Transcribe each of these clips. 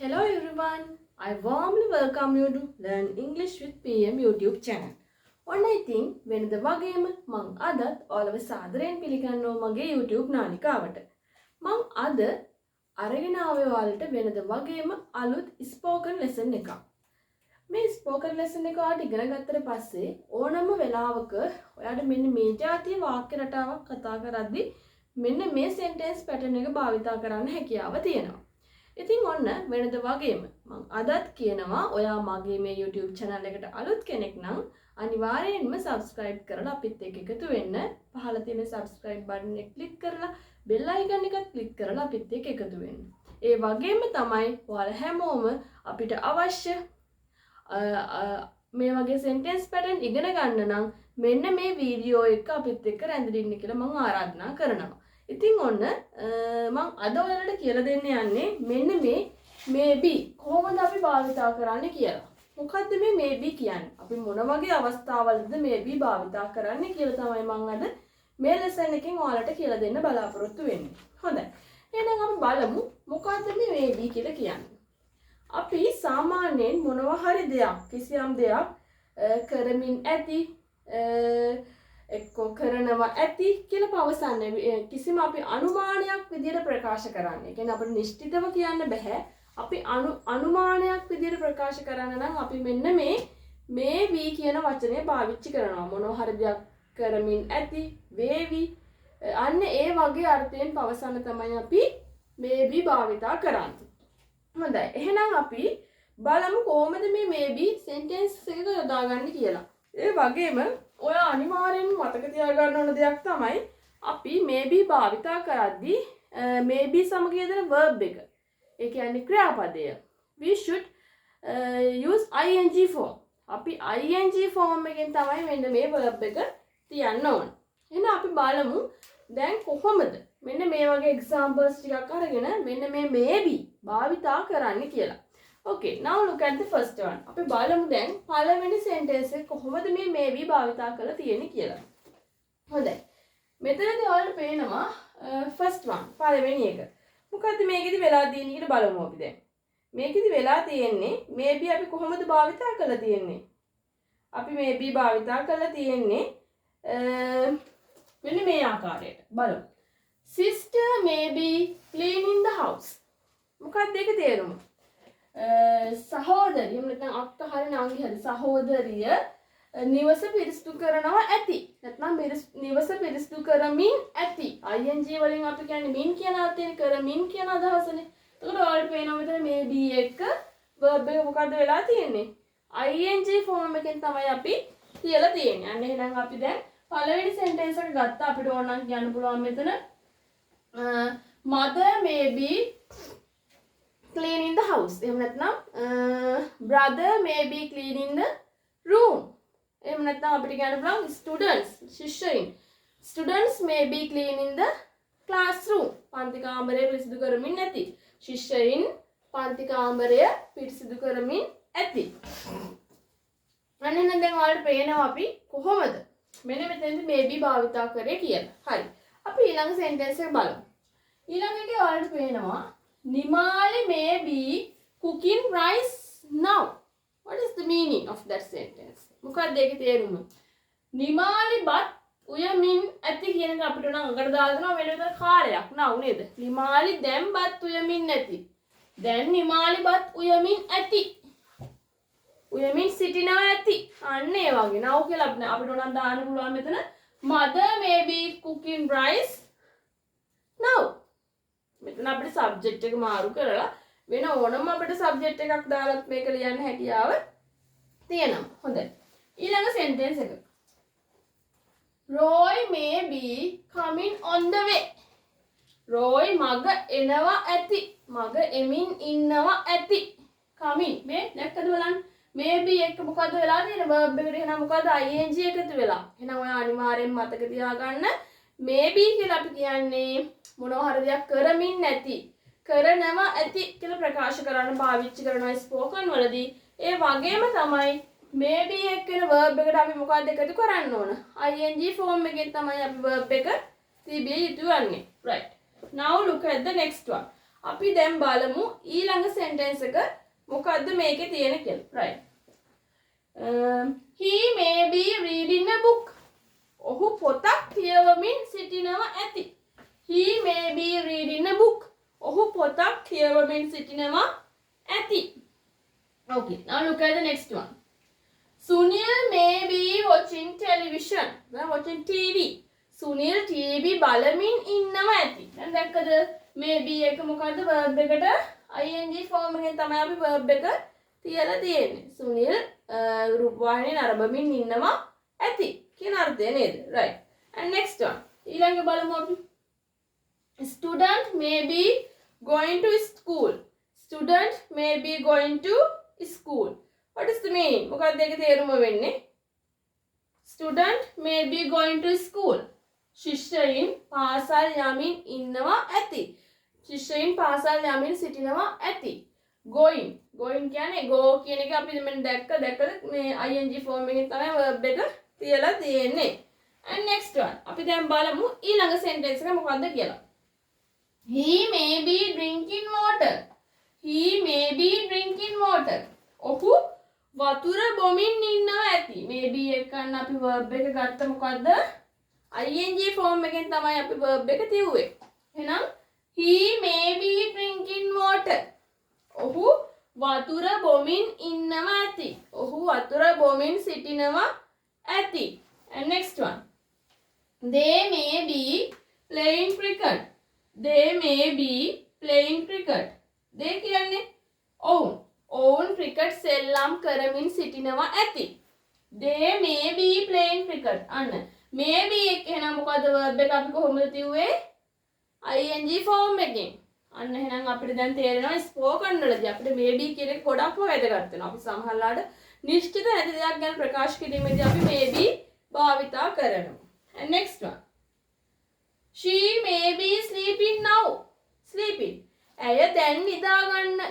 Hello everyone, I warmly welcome you to Learn English with PM YouTube channel. ඔන්න ඉතින් වෙනද වගේම මං අදත් ඔයාලව සාදරයෙන් පිළිගන්නවා මගේ YouTube නාලිකාවට. මං අද අරගෙන ආවේ ඔයාලට වෙනද වගේම අලුත් spoken lesson එකක්. මේ spoken lesson එක ඔයාලට ඉගෙන ගත්තට පස්සේ ඕනම වෙලාවක ඔයාලට මෙන්න මේ જાතිය වාක්‍ය රටාවක් කතා කරද්දී මෙන්න මේ sentence pattern එක භාවිතා කරන්න හැකියාව තියෙනවා. ඉතින් ඔන්න වෙනද වගේම මම අදත් කියනවා ඔයා මගේ මේ YouTube channel එකට අලුත් කෙනෙක් නම් අනිවාර්යයෙන්ම subscribe කරලා අපිත් එක්ක එකතු වෙන්න. පහළ තියෙන subscribe button එක click කරලා bell icon එකත් click කරලා අපිත් එක්ක එකතු වෙන්න. ඒ වගේම තමයි ඔයාලා හැමෝම අපිට අවශ්‍ය මේ වගේ sentence pattern ඉගෙන ගන්න නම් මෙන්න මේ වීඩියෝ එක අපිත් එක්ක රැඳෙන්න කියලා මම ආරාධනා කරනවා. ඉතින් ඔන්න මම අද ඔයාලට කියලා දෙන්න යන්නේ මෙන්න මේ maybe කොහොමද අපි භාවිතා කරන්නේ කියලා. මොකද්ද මේ maybe කියන්නේ? අපි මොන වගේ අවස්ථාවලද maybe භාවිතා කරන්නේ කියලා තමයි මම අද මේ lesson එකෙන් ඔයාලට කියලා දෙන්න බලාපොරොත්තු වෙන්නේ. හොඳයි. එහෙනම් අපි බලමු මොකද්ද මේ maybe කියලා කියන්නේ. අපි සාමාන්‍යයෙන් මොනවා හරි දෙයක් කිසියම් දෙයක් කරමින් ඇති එක්කෝ කරනවා ඇති කියලා පවසන්නේ කිසිම අපි අනුමානයක් විදිහට ප්‍රකාශ කරන්නේ. ඒ කියන්නේ අපිට නිශ්චිතව කියන්න බෑ. අපි අනුමානයක් විදිහට ප්‍රකාශ කරන්න නම් අපි මෙන්න මේ වී කියන වචනය පාවිච්චි කරනවා. මොනවා හරි දෙයක් කරමින් ඇති වේවි. අන්න ඒ වගේ අර්ථයෙන් පවසන්න තමයි අපි maybe භාවිතා කරන්නේ. හොඳයි. එහෙනම් අපි බලමු කොහොමද මේ maybe sentence එකක යොදාගන්නේ කියලා. ඒ වගේම ඔයා අනිවාර්යෙන්ම මතක තියාගන්න ඕන දෙයක් තමයි අපි maybe භාවිතා කරද්දී maybe සමග යෙදෙන verb එක. ඒ කියන්නේ ක්‍රියාපදය. We should use ing form. අපි ing form එකෙන් තමයි මෙන්න මේ verb එක තියන්න ඕන. එහෙනම් අපි බලමු දැන් කොහොමද මෙන්න මේ වගේ examples ටිකක් අරගෙන මෙන්න මේ maybe භාවිතා කරන්න කියලා. Okay, now look at the first one. අපි බලමු දැන් පළවෙනි sentence එක කොහොමද මේ maybe භාවිතා කරලා තියෙන්නේ කියලා. හොඳයි. මෙතනදී ඔයාලට පේනවා first one පළවෙනි එක. මොකද්ද මේකෙදි වෙලා තියෙන්නේ කියලා බලමු අපි දැන්. මේකෙදි වෙලා තියෙන්නේ maybe අපි කොහොමද භාවිතා කරලා තියෙන්නේ? අපි maybe භාවිතා කරලා තියෙන්නේ මෙන්න මේ ආකාරයට. බලමු. Sister may be cleaning the house. මොකක්ද ඒකේ තේරුම? සහෝදරිය එහෙම නැත්නම් අක්කා හරි නංගි හරි සහෝදරිය නිවස පිරිසිදු කරනවා ඇති. නැත්නම් නිවස පිරිසිදු කරමින් ඇති. ing වලින් අපි කියන්නේ මින් කියන අර්ථයෙන් කරමින් කියන අදහසනේ. එතකොට ඔයාලට පේනවා මෙතන maybe එක verb එක මොකද්ද වෙලා තියෙන්නේ? ing form එකෙන් තමයි අපි කියලා තියෙන්නේ. අන්න එහෙනම් අපි දැන් පළවෙනි sentence එක ගත්තා. අපිට ඕන නම් කියන්න පුළුවන් මෙතන mother may be cleaning the house. එහෙම නැත්නම් brother may be cleaning the room. එහෙම නැත්නම් අපිට කියන්න පුළුවන් students ශිෂ්‍යයින් students may be cleaning the classroom. පන්ති කාමරය පිරිසිදු කරමින් ඇති. ශිෂ්‍යයින් පන්ති කාමරය පිරිසිදු කරමින් ඇති. අන්න දැන් ඔයාලට පේනවා අපි කොහොමද මෙන්න මෙතෙන්ද maybe භාවිතා කරේ කියලා. හරි. අපි ඊළඟ sentence එක බලමු. ඊළඟ එකේ ඔයාලට පේනවා Nimali may be cooking rice now. What is the meaning of that sentence? මොකක්ද ඒකේ තේරුම? නිමාලි බත් උයමින් ඇති කියන එක අපිට නම් අඟට දාලා දෙනවා වෙන විතර කාලයක් නව් නේද? නිමාලි දැන් බත් උයමින් නැති. දැන් නිමාලි බත් උයමින් ඇති. උයමින් සිටිනවා ඇති. අන්න ඒ වගේ නව් කියලා අපිට උනන් දාන්න පුළුවන් මෙතන mother may be cooking rice now. මෙතන අපිට සබ්ජෙක්ට් එක මාරු කරලා වෙන ඕනම අපිට සබ්ජෙක්ට් එකක් දාලත් මේක ලියන්න හැකියාව තියෙනවා. හොඳයි. ඊළඟ sentence එක. Roy may be coming on the way. Roy මග එනවා ඇති. මග එමින් ඉන්නවා ඇති. coming මේ දැක්කද බලන්න. maybe එක මොකද්ද වෙලා තියෙන්නේ? verb එකට එහෙනම් මොකද්ද ing එකතු වෙලා. එහෙනම් ඔයා අනිවාර්යෙන් මතක තියාගන්න maybe කියලා අපි කියන්නේ මොනවා හරි දෙයක් කරමින් නැති කරනවා ඇති කියලා ප්‍රකාශ කරන්න පාවිච්චි කරනවා ස්පෝකන් වලදී. ඒ වගේම තමයි maybe එක වෙන verb එකට අපි මොකක්ද එකතු කරන්න ඕන? ing form එකෙන් තමයි අපි verb එක තිබිය යුතු වන්නේ. Right. Now look at the next one. අපි දැන් බලමු ඊළඟ sentence එක මොකද්ද මේකේ තියෙන කියලා. right. He may be reading a book. ඔහු පොතක් කියවමින් සිටිනවා ඇති. He may be reading a book. ඔහු පොතක් කියවමින් සිටිනවා ඇති. Okay, now look at the next one. Sunil may be watching television. Watching TV. Sunil TV බලමින් ඉන්නවා ඇති. දැන් දැක්කද maybe එක මොකද්ද verb එකට ing form එකෙන් තමයි අපි verb එක තියලා තියෙන්නේ. Sunil රූපවාහිනිය නරඹමින් ඉන්නවා ඇති කියන අර්ථය නේද? right. And next one. ඊළඟ බලමු අපි. Student may be going to school. Student may be going to school. What is the meaning? මොකක්ද ඒකේ තේරුම වෙන්නේ? Student may be going to school. ශිෂ්‍යයින් පාසල් යමින් ඉන්නවා ඇති. ශිෂ්‍යයින් පාසල් යමින් සිටිනවා ඇති. going කියන්නේ go කියන එක අපි මෙන්න දැක්කද මේ ing form එකෙන් තමයි verb එක තියලා තියෙන්නේ. And next one. අපි දැන් බලමු ඊළඟ sentence එක මොකක්ද කියලා. He may be drinking water. He may be drinking water. ඔහු වතුර බොමින් ඉන්නවා ඇති. maybe එක ගන්න අපි verb එක ගත්ත මොකද්ද? ing form එකෙන් තමයි අපි verb එක තියුවේ. එහෙනම් he may be drinking water. ඔහු වතුර බොමින් ඉන්නවා ඇති. ඔහු වතුර බොමින් සිටිනවා ඇති. And next one. They may be playing cricket. They may be playing cricket. they කියන්නේ ඔවුන් ක්‍රිකට් සෙල්ලම් කරමින් සිටිනවා ඇති. they may be playing cricket. අන්න maybe එක එහෙනම් මොකද verb එක අපි කොහොමද තියුවේ? ing form එකෙන්. අන්න එහෙනම් අපිට දැන් තේරෙනවා ස්පෝකන් වලදී අපිට maybe කියන එක ගොඩක්ම වැදගත් වෙනවා. අපි සමහරලාට නිශ්චිත නැති දෙයක් ගැන ප්‍රකාශ කිරීමේදී අපි maybe භාවිතා කරනවා. And next one. She may be sleeping now. Sleeping. ඇය දැන්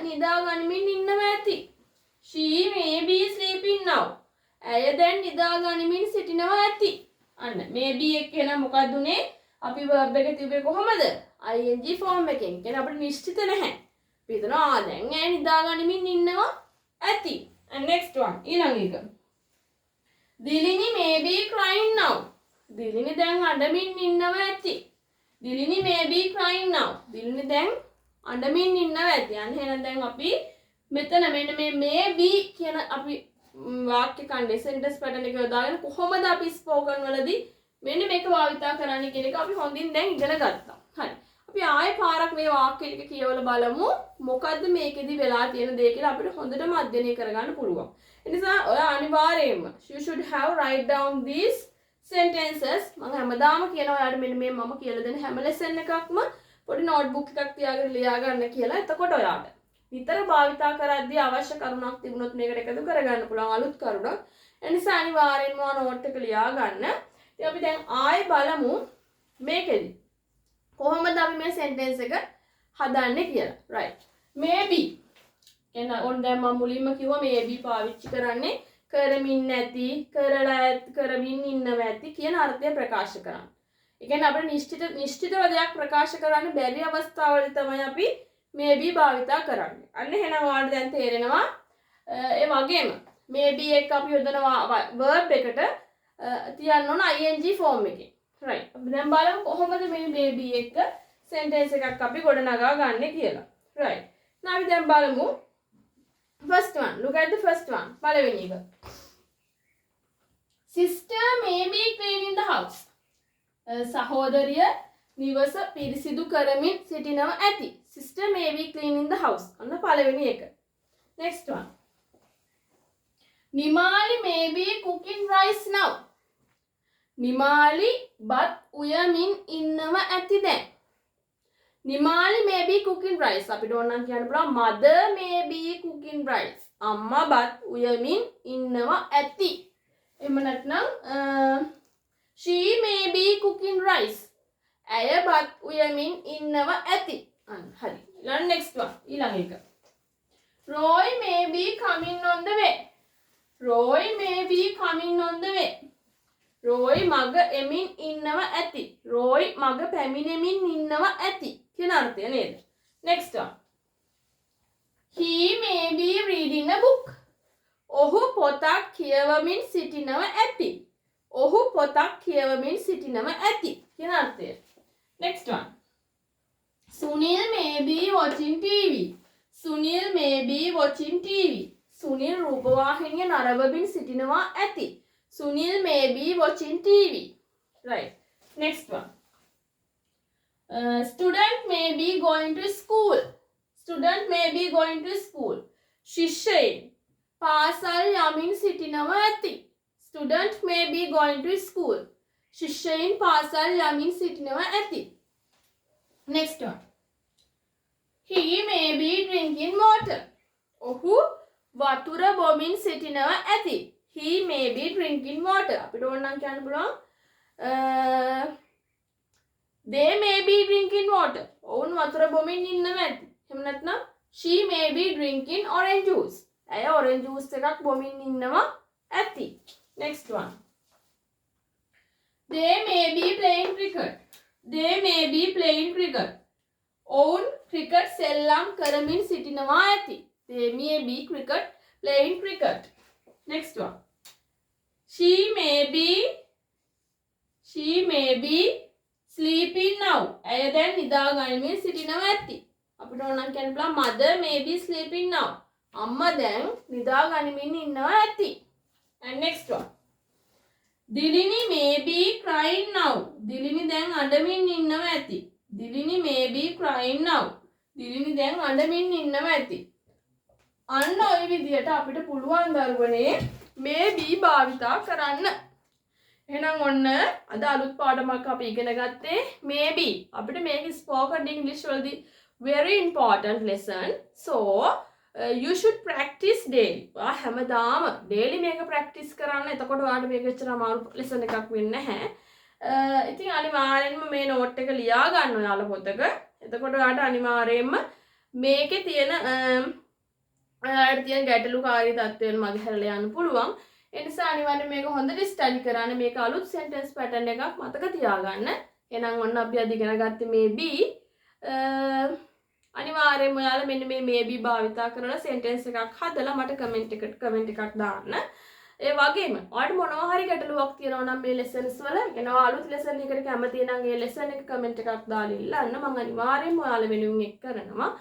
නිදාගනිමින් ඉන්නවා ඇති. She may be sleeping now. ඇය දැන් නිදාගනිමින් සිටිනවා ඇති. අන්න maybe එක එහෙනම් මොකක්ද උනේ? අපි verb එක තිබ්බේ කොහමද? ing form එකෙන්. කියන්නේ අපිට නිශ්චිත නැහැ. අපි හිතනවා දැන් ඇය නිදාගනිමින් ඉන්නවා ඇති. And next one. ඊළඟ එක. Dilini may be crying now. Dilini දැන් අඬමින් ඉන්නවා ඇති. Dilini may be crying now. Dilini දැන් අඬමින් ඉන්නවා ඇති. අන්න එහෙනම් දැන් අපි මෙතන මෙන්න මේ may be කියන අපි වාක්‍ය ඛණ්ඩේ sentence pattern එක යොදාගෙන කොහොමද අපි ස්පෝකන් වලදී මෙන්න මේක භාවිතා කරන්නේ කියන එක අපි හොඳින් දැන් ඉගෙන ගත්තා. හරි. අපි ආයෙ පාරක් මේ වාක්‍ය ටික කියවලා බලමු මොකද්ද මේකෙදි වෙලා තියෙන දේ කියලා අපිට හොඳටම අධ්‍යයනය කරගන්න පුළුවන්. ඒ නිසා ඔයා අනිවාර්යයෙන්ම you should have write down these sentences. මම හැමදාම කියනවා ඔයාලට මෙන්න මේ මම කියලා දෙන හැම lesson එකක්ම පොඩි notebook එකක් තියාගෙන ලියා ගන්න කියලා. එතකොට ඔයාට විතර භාවිතා කරද්දී අවශ්‍ය කරුණක් තිබුණොත් මේකට එකතු කරගන්න පුළුවන් අලුත් කරුණක්. ඒ නිසා අනිවාර්යෙන්ම note එක ලියා ගන්න. ඉතින් අපි දැන් ආයෙ බලමු මේකෙදි කොහොමද අපි මේ sentence එක හදන්නේ කියලා. right. maybe එන ඔන්න දැන් මම මුලින්ම කිව්වා maybe පාවිච්චි කරන්නේ කරමින් නැති කරමින් ඉන්නවා ඇති කියන අර්ථය ප්‍රකාශ කරන්න. ඒ කියන්නේ අපිට නිශ්චිතව දෙයක් ප්‍රකාශ කරන්න බැරි අවස්ථාවලදී තමයි අපි maybe භාවිතා කරන්නේ. අන්න එහෙනම් ඔයාලට දැන් තේරෙනවා ඒ වගේම maybe එක අපි යොදනවා verb එකට තියන්න ඕන ing form එකේ. right. අපි දැන් බලමු කොහොමද මේ maybe එක sentence එකක් අපි ගොඩනගා ගන්න කියලා. right. අපි දැන් බලමු first one. Look at the first one. පළවෙනි එක. Sister may be cleaning the house. සහෝදරිය නිවස පිරිසිදු කරමින් සිටිනවා ඇති. Sister may be cleaning the house. අන්න පළවෙනි එක. Next one. Nimali may be cooking rice now. Nimali බත් උයමින් ඉන්නවා ඇති දැන්. Nimali may be cooking rice. අපිට ඕනනම් කියන්න පුළුවන් mother may be cooking rice. අම්මා බත් උයමින් ඉන්නවා ඇති. එහෙම නැත්නම් she may be cooking rice. ඇය බත් උයමින් ඉන්නවා ඇති. හරි. ඊළඟ next one. ඊළඟ එක. Roy may be coming on the way. Roy may be coming on the way. Roy මග එමින් ඉන්නවා ඇති. Roy මග පැමිණෙමින් ඉන්නවා ඇති. කියන අර්ථය නේද? Next one. He may be reading a book. ඔහු පොතක් කියවමින් සිටිනව ඇති. ඔහු පොතක් කියවමින් සිටිනව ඇති කියන අර්ථය. Next one. Sunil may be watching TV. Sunil may be watching TV. Sunil රූපවාහිනිය නරඹමින් සිටිනවා ඇති. Sunil may be watching TV. Right. Next one. Student may be going to school. Student may be going to school. ශිෂ්‍යයින් පාසල් යමින් සිටිනවා ඇති. Student may be going to school. ශිෂ්‍යයින් පාසල් යමින් සිටිනවා ඇති. Next one. He may be drinking water. ඔහු වතුර බොමින් සිටිනවා ඇති. He may be drinking water. අපිට ඕනනම් කියන්න පුළුවන් they may be drinking water. ඔවුන් වතුර බොමින් ඉන්නවා ඇති. එහෙම නැත්නම් she may be drinking orange juice. ඇය orange juice එකක් බොමින් ඉන්නවා ඇති. Next one. They may be playing cricket. They may be playing cricket. ඔවුන් ක්‍රිකට් සෙල්ලම් කරමින් සිටිනවා ඇති. They may be playing cricket. Next one. She may be sleeping now. ඇය දැන් නිදා ගනිමින් සිටිනවා ඇති. අපිට ඕනනම් කියන්න පුළුවන් mother may be sleeping now. අම්මා දැන් නිදා ගනිමින් ඉන්නවා ඇති. And next one. Dilini may be crying now. Dilini දැන් අඬමින් ඉන්නවා ඇති. Dilini may be crying now. Dilini දැන් අඬමින් ඉන්නවා ඇති. අන්න ඔය විදිහට අපිට පුළුවන් දරුවනේ මේ be භාවිතා කරන්න. එහෙනම් ඔන්න අද අලුත් පාඩමක් අපි ඉගෙන ගත්තේ maybe. අපිට මේක spoken English වලදී very important lesson. So you should practice daily. හැමදාම daily මේක practice කරන්න. එතකොට ඔයාලට මේක එච්චර අමාරු lesson එකක් වෙන්නේ නැහැ. ඉතින් අනිවාර්යෙන්ම මේ note එක ලියා ගන්න ඔයාලා පොතක. එතකොට ඔයාලට අනිවාර්යෙන්ම මේකේ තියෙන ඔයාලට තියෙන ගැටලුකාරී තත්ත්වයන් මගහැරලා යන්න පුළුවන්. ඒ නිසා අනිවාර්යෙන් මේක හොඳට ස්ටඩි කරන්න. මේක අලුත් sentence pattern එකක් මතක තියාගන්න. එහෙනම් ඔන්න අපි අද ඉගෙන ගත්තේ maybe. අනිවාර්යෙන්ම ඔයාලා මෙන්න මේ maybe භාවිතා කරලා sentence එකක් හදලා මට comment එකක් දාන්න. ඒ වගේම ඔයාලට මොනවා හරි ගැටලුවක් තියෙනවා නම් මේ lessons වල එනවා අලුත් lesson එකකට කැමති නම් ඒ lesson එක comment එකක් දාලා ඉල්ලන්න. මම අනිවාර්යෙන්ම ඔයාලා වෙනුවෙන් එක් කරනවා.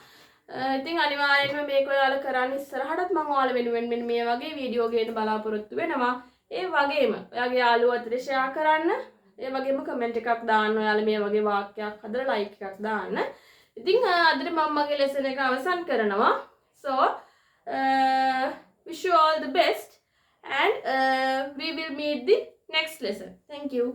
ඉතින් අනිවාර්යෙන්ම මේක ඔයාලා කරන්න ඉස්සරහටත් මම ඔයාලා වෙනුවෙන් මෙන්න මේ වගේ වීඩියෝ ගේන්න බලාපොරොත්තු වෙනවා. ඒ වගේම ඔයාගේ යාළුවෝ අතර share කරන්න. ඒ වගේම comment එකක් දාන්න. ඔයාලා මේ වගේ වාක්‍යයක් හදලා like එකක් දාන්න. ඉතින් අදට මම මගේ lesson එක අවසන් කරනවා. So wish you all the best and we will meet the next lesson. Thank you.